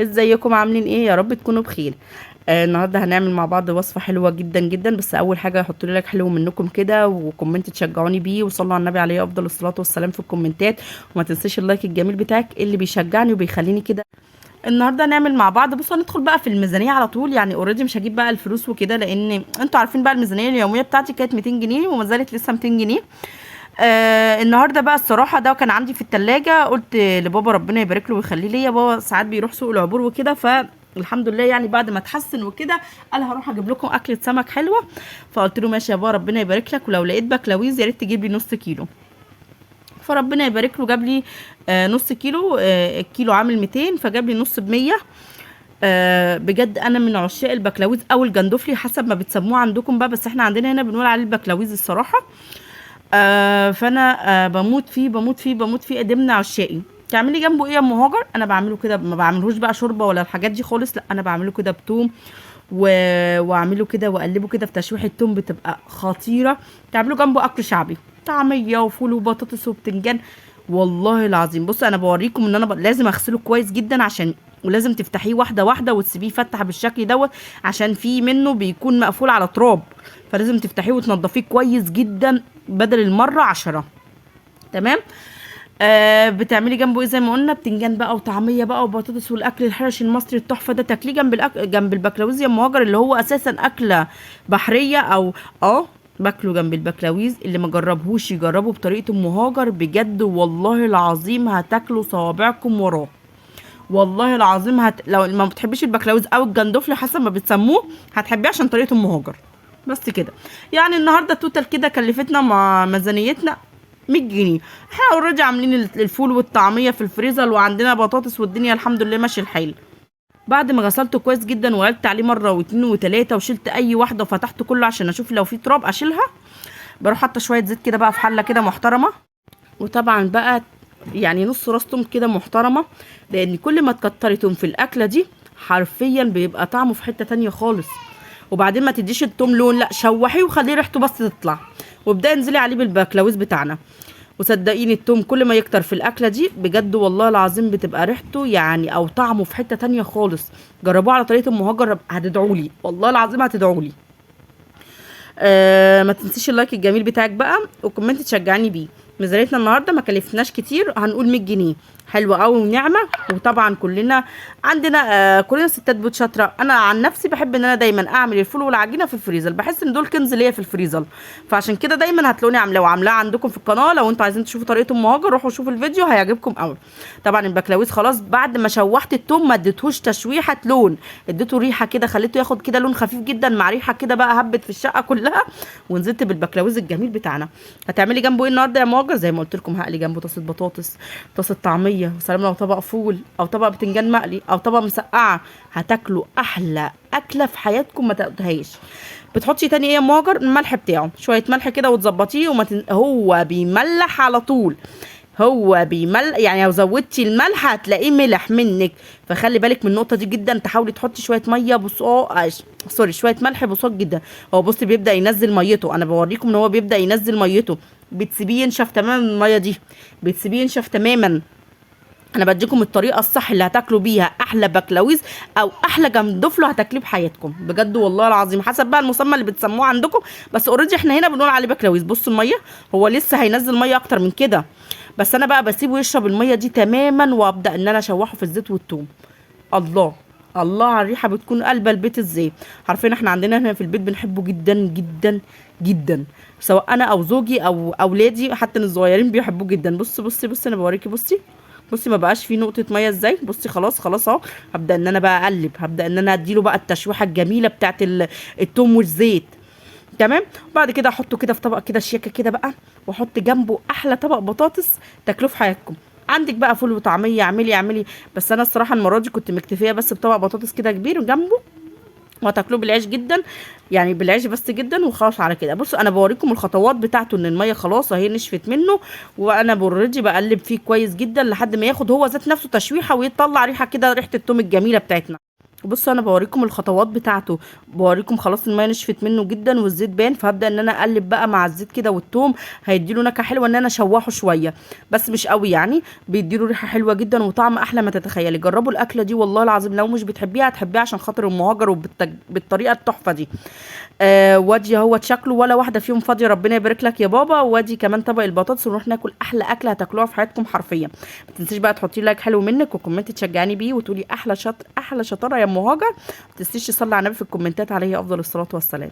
ازيكم عاملين ايه؟ يا رب تكونوا بخير. النهارده هنعمل مع بعض وصفه حلوه جدا جدا، بس اول حاجه حطوا لي لايك حلو منكم كده وكومنت تشجعوني بيه، وصلوا على النبي عليه افضل الصلاه والسلام في الكومنتات. وما تنسيش اللايك الجميل بتاعك اللي بيشجعني وبيخليني كده. النهارده هنعمل مع بعض. بصوا هندخل بقى في الميزانيه على طول، يعني اوريدي مش هجيب بقى الفلوس وكده، لان انتوا عارفين بقى الميزانيه اليوميه بتاعتي كانت 200 جنيه وما زالت لسه 200 جنيه. النهارده بقى الصراحه ده كان عندي في التلاجة، قلت لبابا ربنا يبارك له ويخليه ليا. بابا ساعات بيروح سوق العبور وكده، فالحمد لله يعني بعد ما اتحسن وكده قال هروح اجيب لكم اكله سمك حلوه. فقلت له ماشي يا بابا ربنا يبارك لك، ولو لقيت بكلاويز يا ريت تجيب لي نص كيلو. فربنا يبارك له جاب لي نص كيلو. الكيلو عامل 200، فجاب لي نص ب 100. بجد انا من عشاق البكلاويز او الجندوفلي حسب ما بتسموه عندكم بقى، بس احنا عندنا هنا بنقول عليه البكلاويز الصراحه. فانا بموت فيه قدمنا عشائي. تعملي جنبه ايه يا ام هاجر؟ انا بعمله كده، ما بعملهوش بقى شوربه ولا الحاجات دي خالص، لا انا بعمله كده بتوم و... واعمله كده واقلبه كده في تشويح التوم، بتبقى خطيره. تعملوا جنبه اكل شعبي، طعميه وفول وبطاطس وبتنجان. والله العظيم بص انا بوريكم ان انا لازم اغسله كويس جدا، عشان ولازم تفتحيه واحده واحده وتسيبيه يفتح بالشكل دوت، عشان في منه بيكون مقفول على تراب، فلازم تفتحيه وتنضفيه كويس جدا بدل المره 10. تمام. بتعملي جنبه ايه؟ زي ما قلنا بتنجان بقى وطعميه بقى وبطاطس، والاكل الحرش المصري التحفه ده تاكليه جنب البكلاويز يا ام هاجر، اللي هو اساسا اكله بحريه او باكله جنب البكلاويز. اللي ما جربهوش يجربه بطريقه ام هاجر، بجد والله العظيم هتاكلوا صوابعكم وراه. والله العظيم لو ما بتحبيش البكلاويز او الجندوفلي حسب ما بتسموه هتحبيه عشان طريقه ام هاجر. بس كده. يعني النهارده توتال كده كلفتنا مع ميزانيتنا 100 جنيه. احنا اوريدي عاملين الفول والطعميه في الفريزر، وعندنا بطاطس، والدنيا الحمد لله ماشي الحال. بعد ما غسلته كويس جدا وقلت عليه مره واتنين وتلاته، وشلت اي واحده وفتحته كله عشان اشوف لو في تراب اشيلها، بروح حاطه شويه زيت كده بقى في حله كده محترمه. وطبعا بقى يعني نص راس توم كده محترمه، لان كل ما تكتري توم في الاكله دي حرفيا بيبقى طعمه في حته تانية خالص. وبعدين ما تديش التوم لون، لا شوحيه وخليه ريحته بس تطلع، وابداي انزلي عليه بالبكلاويز بتاعنا. وصدقيني التوم كل ما يكتر في الاكله دي بجد والله العظيم بتبقى ريحته يعني او طعمه في حته تانية خالص. جربوه على طريقه ام هاجر هتدعولي، والله العظيم هتدعولي. ما تنسيش اللايك الجميل بتاعك بقى وكومنت تشجعني بيه. ميزانيتنا النهارده ما كلفناش كتير، هنقول 100 جنيه حلوه قوي ونعمه. وطبعا كلنا عندنا كلنا ستات بيوت شاطره. انا عن نفسي بحب ان انا دايما اعمل الفول والعجينه في الفريزر، بحس ان دول كنز ليا في الفريزر، فعشان كده دايما هتلاقوني عاملاه عندكم في القناه. لو انتوا عايزين تشوفوا طريقه ام هاجر روحوا شوفوا الفيديو هيعجبكم قوي. طبعا البكلاويز خلاص بعد ما شوحت التوم ما اديتهوش تشويحه لون، اديته ريحه كده، خليته ياخد كده لون خفيف جدا مع ريحه كده بقى هبت في الشقه كلها. ونزلت بالبكلاويز الجميل بتاعنا. هتعملي جنبه ايه النهارده يا ماجر؟ زي ما قلت لكم هقلي جنبه طاسه بطاطس، طاسه طعميه، وسلام لو طبق فول او طبق بتنجان مقلي او طبق مسقعه. هتاكلوا احلى اكله في حياتكم ما تقضيهاش. بتحطي تاني ايه يا ماجر؟ الملح بتاعه شويه ملح كده وتظبطيه هو بيملح على طول. هو يعني لو زودتي الملح هتلاقيه ملح منك، فخلي بالك من النقطه دي جدا. تحاولي تحطي شويه ميه شويه ملح بصوت جدا. هو بصي بيبدا ينزل ميته، انا بوريكم ان هو بيبدا ينزل ميته. بتسيبيه ينشف تماما الميه دي، بتسيبيه ينشف تماما. انا بديكم الطريقه الصح اللي هتاكلوا بيها احلى بكلاويز او احلى جندفله هتاكليه بحياتكم بجد والله العظيم، حسب بقى المسمى اللي بتسموه عندكم، بس اوريدي احنا هنا بنقول عليه بكلاويز. بصوا الميه، هو لسه هينزل ميه اكتر من كده، بس انا بقى بسيبه يشرب الميه دي تماما، وابدا ان انا اشوحه في الزيت والثوم. الله الله على الريحه بتكون قلب البيت ازاي. عارفين احنا عندنا هنا في البيت بنحبه جدا جدا جدا، سواء انا او زوجي او اولادي حتى الصغيرين بيحبوه جدا. بصي انا بوريكي. بصي ما بقاش فيه نقطه ميه ازاي. بصي خلاص اهو. هبدا ان انا بقى اقلب، هبدا ان انا اديله بقى التشويحه الجميله بتاعت الثوم والزيت. تمام. وبعد كده احطه كده في طبق كده شياكه كده بقى، واحط جنبه احلى طبق بطاطس تاكلوه في حياتكم. عندك بقى فول وطعميه اعملي. بس انا الصراحه المره دي كنت مكتفيه بس بطبق بطاطس كده كبير جنبه، وهتاكلوه بالعيش جدا، يعني بالعيش بس جدا وخلاص على كده. بصوا انا بوريكم الخطوات بتاعته، ان الميه خلاص اهي نشفت منه، وانا اوريدي بقلب فيه كويس جدا لحد ما ياخد هو ذات نفسه تشويحه ويطلع ريحه كده، ريحه التوم الجميله بتاعتنا. بصوا انا بوريكم الخطوات بتاعته، بوريكم خلاص الميه نشفت منه جدا والزيت بان، فهبدا ان انا اقلب بقى مع الزيت كده والثوم، هيديله نكهه حلوه ان انا اشوحه شويه بس مش قوي يعني، بيديله ريحه حلوه جدا وطعم احلى ما تتخيلي. جربوا الاكله دي والله العظيم، لو مش بتحبيها هتحبيها عشان خاطر المهاجر بالطريقه التحفه دي. وادي اهو شكله ولا واحده فيهم فاضيه، ربنا يبارك لك يا بابا. وادي كمان طبق البطاطس، ونروح ناكل احلى اكله هتاكلوها في حياتكم حرفيا. ما تنسيش بقى تحطي لي لايك حلو منك وكومنت تشجعني بيه وتقولي احلى احلى شطاره يا ام هاجر. ما تنسيش تصلي على النبي في الكومنتات عليه افضل الصلاه والسلام.